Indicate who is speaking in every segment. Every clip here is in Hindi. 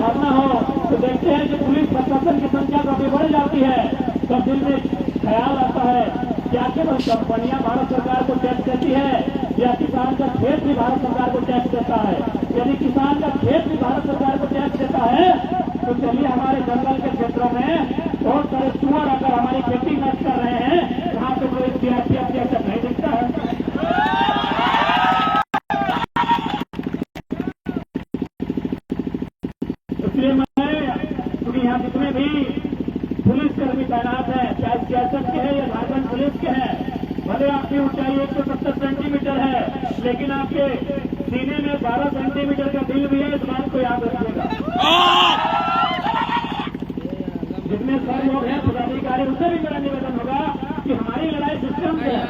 Speaker 1: धारणा हो तो देखते हैं कि पुलिस प्रशासन की संख्या काफी बढ़ जाती है, तो दिल में ख्याल आता है क्या केवल कंपनियां भारत सरकार को टैक्स देती है या किसान का खेत भी भारत सरकार को टैक्स देता है? यदि किसान का खेत भी भारत सरकार को टैक्स देता है तो चलिए हमारे जंगल के क्षेत्रों में बहुत सारे सुअर अगर हमारी खेती नष्ट कर रहे हैं, वहां तो कोई सीआरपीएफ जैसा नहीं दिखता है। इसलिए मैं क्योंकि यहाँ जितने भी पुलिसकर्मी तैनात हैं, चाहे सियासत के हैं या झारखंड पुलिस के हैं, भले आपकी ऊंचाई 170 सेंटीमीटर है, लेकिन आपके सीने में 12 सेंटीमीटर का दिल भी है, इस बात को याद रखिएगा। जितने सारे लोग हैं पदाधिकारी, उनसे भी मेरा निवेदन होगा कि हमारी लड़ाई सिस्टम से है।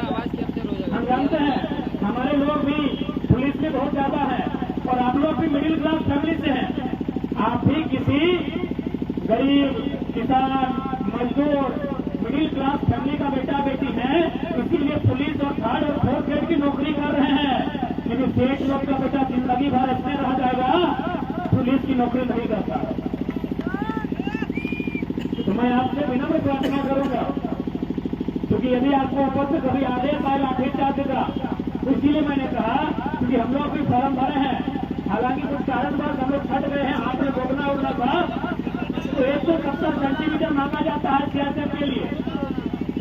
Speaker 1: हम जानते हैं हमारे लोग भी पुलिस में बहुत ज्यादा है और आप लोग भी मिडिल क्लास फैमिली से हैं। आप भी किसी गरीब किसान मजदूर मिडिल क्लास फैमिली का बेटा बेटी है, इसीलिए पुलिस और थर्ड और फोर्थ ग्रेड की नौकरी कर रहे हैं। लेकिन सेठ लोग का बेटा जिंदगी भर इसमें रह जाएगा, पुलिस की नौकरी नहीं करता। तो मैं आपसे विनम्र प्रार्थना करूंगा, क्योंकि यदि आपको ऊपर से कभी आदेश आए लाठीचार्ज का, तो इसीलिए मैंने कहा क्योंकि हम लोग भी फॉर्म भरे हैं। हालांकि कुछ कारणवश हम लोग छट गए हैं, हाथ में गोगना उगना था, तो 170 सेंटीमीटर मांगा जाता है सीआरपीएफ के लिए।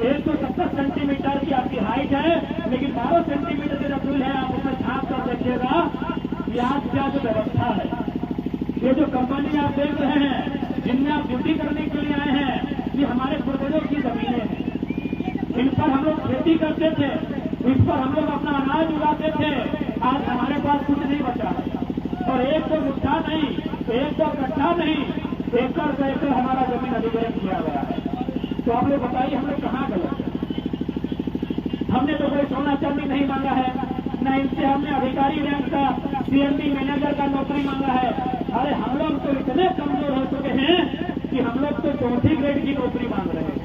Speaker 1: 170 सेंटीमीटर की आपकी हाइट है, लेकिन 12 सेंटीमीटर के जो बिल है आप उसमें झांक कर देखिएगा कि आज क्या जो व्यवस्था है। ये जो कंपनी आप देख रहे हैं जिनमें आप ड्यूटी करने के लिए आए हैं, ये हमारे पूर्वजों की जमीनें हैं। इन पर हम लोग खेती करते थे, इस पर हम लोग अपना अनाज उगाते थे। आज हमारे पास कुछ नहीं बचा है, और एक तो मुठ्ठा नहीं, एक तो कट्ठा नहीं, एकड़ से एकड़ हमारा जमीन अधिग्रहण किया गया है। तो आप लोग बताइए हम लोग कहाँ गलत है? हमने तो कोई सोना चांदी नहीं मांगा है, न इनसे हमने अधिकारी रैंक का सीएमडी मैनेजर का नौकरी मांगा है। अरे हम लोग तो इतने कमजोर हो चुके हैं कि हम लोग तो चौथी ग्रेड की नौकरी मांग रहे हैं।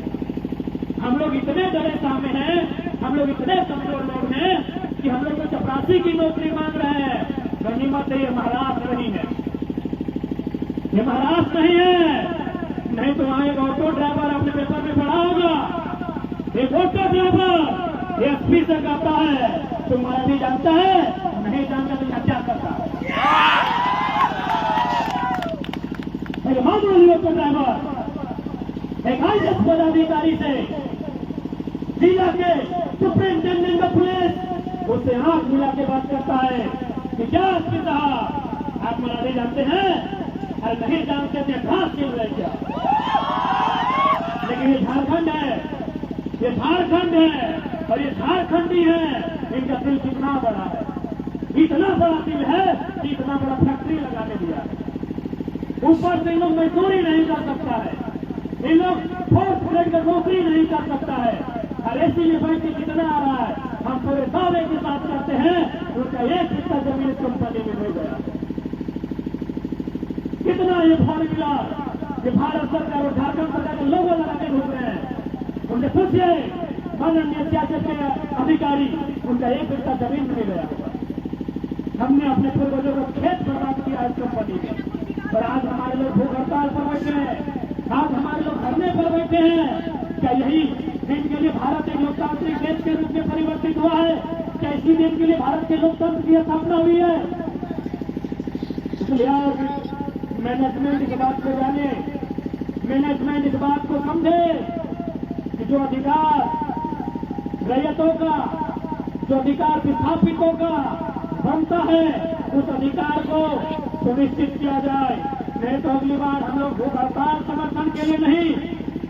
Speaker 1: हम लोग इतने डरे सामने हैं, हम लोग इतने कमजोर लोग हैं कि हम लोग तो चपरासी की नौकरी मांग रहे हैं। गनीमत है ये महाराष्ट्र नहीं है, ये महाराष्ट्र नहीं है। नहीं तो वहां एक ऑटो ड्राइवर आपने पेपर में पढ़ा होगा, एक ऑटो ड्राइवर एसपी से कहता है तुम मराठी जानता है, नहीं जानता तो हत्या करता है। एक मामूली ऑटो ड्राइवर एक आईएएस पदाधिकारी से जिला के सुप्रिंटेंडेंट ऑफ पुलिस उससे आंख मिला के बात करता है कि क्या एसपी साहब आप मराठी जानते हैं? अरे नहीं जानते थे, घास खेल रहे क्या? लेकिन ये झारखंड है, ये झारखंड है, और ये झारखंडी है। इनका दिल कितना बड़ा है, इतना बड़ा दिल है कि इतना बड़ा फैक्ट्री लगाने दिया है। ऊपर से इन लोग मजदूरी नहीं कर सकता है, इन लोग फोर्थ ग्रेड का नौकरी नहीं कर सकता है। और इसीलिए पैसे कितना आ रहा है, हम पूरे दावे के साथ करते हैं उनका एक हिस्सा जमीन कंपनी में हो गया। कितना ये फॉर्मूला ये भारत सरकार और झारखंड सरकार के लोगों लगाते घूम रहे हैं। उनसे पूछिए माननीय सियासत के अधिकारी, उनका एक हिस्सा जमीन में गया होगा। हमने अपने पूर्वजों को खेत बर्बाद किया इस कंपनी में, और आज हमारे लोग भूख हड़ताल पर बैठे हैं, आज हमारे लोग धरने पर बैठे हैं। क्या यही दिन के लिए भारत एक लोकतांत्रिक देश के रूप में परिवर्तित हुआ है? क्या इसी दिन के लिए भारत के लोकतंत्र की स्थापना हुई है? इसलिए मैनेजमेंट इस बात को जाने, मैनेजमेंट इस बात को समझे कि जो अधिकार रैयतों का, जो अधिकार विस्थापितों का बनता है, उस अधिकार को सुनिश्चित किया जाए। नहीं तो अगली बार हम लोग भूख हड़ताल समर्थन के लिए नहीं,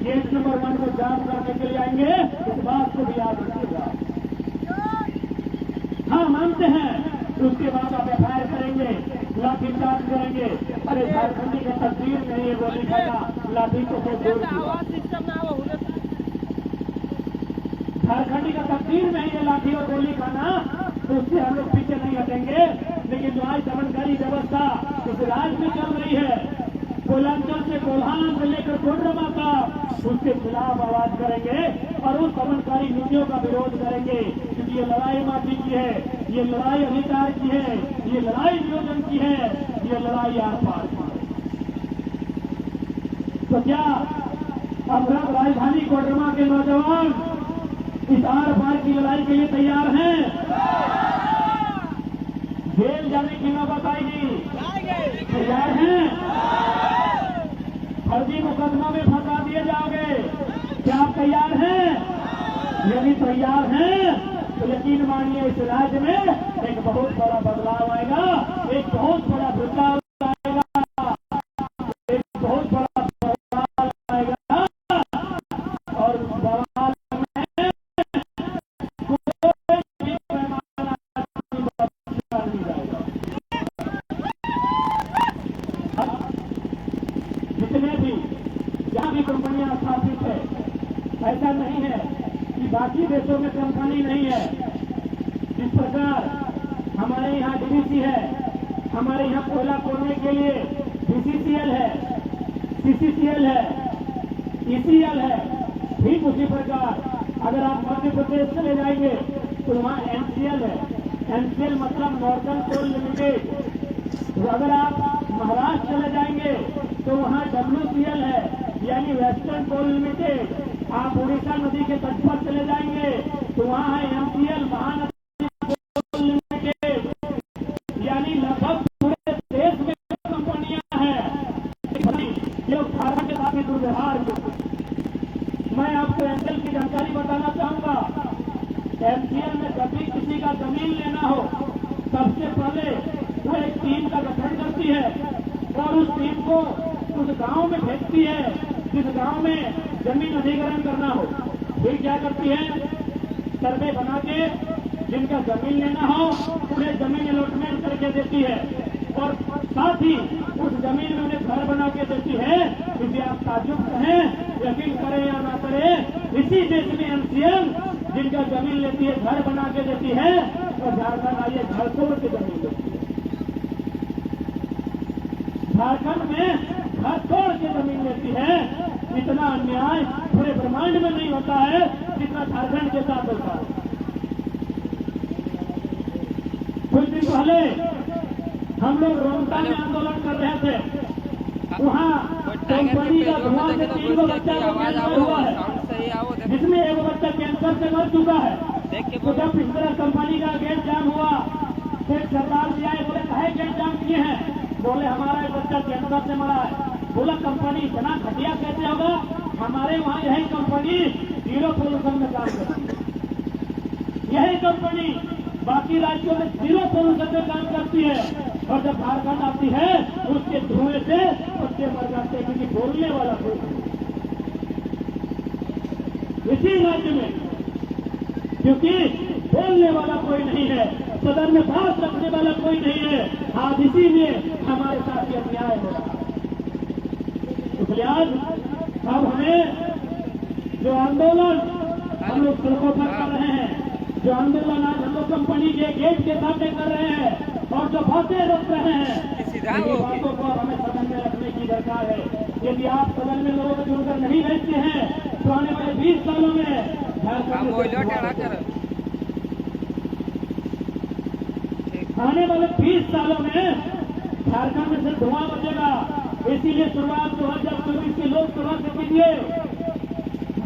Speaker 1: गेट नंबर 1 को जाम करने के लिए आएंगे। इस बात को भी याद रखिएगा। हाँ मानते हैं, उसके बाद आप एफआईआर करेंगे, लाठीचार्ज करेंगे। अरे झारखंडी का तस्वीर में ये गोली खाना, लाठी को तो जोड़ दिया। झारखंडी का तस्वीर में ये लाठी और गोली खाना, तो उससे हम लोग पीछे नहीं हटेंगे। लेकिन जो आज दमनकारी व्यवस्था इस राज्य में चल रही है, कोयलांचल से कोल्हान से लेकर कोडरमा का, उसके खिलाफ आवाज करेंगे और उस दमनकारी नीतियों का विरोध करेंगे। क्योंकि ये लड़ाई माफी की है, ये लड़ाई अधिकार की है, ये लड़ाई नियोजन की है, ये लड़ाई आर पार की है। तो क्या अब राजधानी कोडरमा के नौजवान इस आर पार की लड़ाई के लिए तैयार हैं? जेल जाने की नौबत आएगी, तैयार हैं? फर्जी मुकदमा में फंसा दिए जाओगे, क्या आप तैयार हैं? यदि तैयार हैं तो यकीन मानिए इस राज्य में एक बहुत बड़ा बदलाव आएगा, एक बहुत बड़ा बदलाव आएगा, एक बहुत बड़ा बदलाव आएगा। और बवाल में कोई भी पैमाना नहीं जाएगा। जितने भी जहां भी कंपनियां स्थापित है, ऐसा नहीं है कि बाकी देशों में कंपनी नहीं है। जिस प्रकार हमारे यहाँ डीवीसी है, हमारे यहाँ कोयला खोलने के लिए बीसीसीएल है, सीसीसीएल है, ईसीएल है, ठीक उसी प्रकार अगर आप मध्य प्रदेश चले जाएंगे तो वहाँ एनसीएल है। एनसीएल मतलब नॉर्दर्न कोल लिमिटेड। अगर आप महाराष्ट्र चले जाएंगे तो वहाँ डब्ल्यूसीएल है, यानी वेस्टर्न कोल लिमिटेड। आप उड़ीसा नदी के तट पर चले जाएंगे तो वहाँ है एमसीएल, महानदी कोल लिमिटेड। यानी लगभग पूरे देश में कंपनियां हैं। लोग भारत के साथ दुर्व्यवहार करते हैं। मैं आपको एमसीएल की जानकारी बताना चाहूंगा। एमसीएल में जब भी किसी का जमीन लेना हो, सबसे पहले वो एक टीम का गठन करती है और उस टीम को उस गांव में भेजती है जिस गांव में जमीन अधिग्रहण करना हो। फिर क्या करती है, सर्वे बना के जिनका जमीन लेना हो उन्हें जमीन अलॉटमेंट करके देती है और साथ ही उस जमीन में उन्हें घर बना के देती है। इसे आप ताज्जुब करें, यकीन करें या ना करें, इसी देश में एमसीएल जिनका जमीन लेती है घर बना के देती है और झारखंड आइए घर तोड़ के जमीन लेती है। झारखंड में घर तोड़ के जमीन लेती है। इतना अन्याय पूरे ब्रह्मांड में नहीं होता है जितना झारखंड के साथ होता है। कुछ दिन पहले हम लोग रोहतास में आंदोलन कर रहे थे। वहाँ कंपनी का धुआं से 3 बच्चा को कैंसर हुआ है, जिसमें एक बच्चा कैंसर से मर चुका है। तो जब इस तरह कंपनी का गेट जाम हुआ तो सरदार जी आए, बोले काहे गेट जाम किए हैं? बोले हमारा एक बच्चा कैंसर से मरा है। बोला कंपनी इतना घटिया कैसे होगा? हमारे वहाँ यही कंपनी 0 पोल्यूशन में काम करती है। यही कंपनी बाकी राज्यों में 0 पोल्यूशन में काम करती है और जब झारखंड आती है उसके धुएं से बच्चे मर जाते हैं, क्योंकि बोलने वाला कोई नहीं इसी राज्य में, क्योंकि बोलने वाला कोई नहीं है, सदन में बात रखने वाला कोई नहीं है। आज इसीलिए हमारे साथ ये अन्याय हो रहा है। इसलिए आज अब हमें जो आंदोलन हम लोग सड़कों पर कर रहे हैं, जो आंदोलन आज हम लोग कंपनी के गेट के सामने कर रहे हैं और जो बातें रख रहे हैं, ये बातों को हमें सदन में रखने की दरकार है। यदि आप सदन में लोगों को चुनकर नहीं भेजते हैं तो आने वाले 20 सालों में आने वाले 20 सालों में झारखंड में सिर्फ धुआं बचेगा। इसीलिए शुरुआत 2024 के लोकसभा से कीजिए,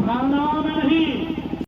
Speaker 1: भावनाओं में नहीं,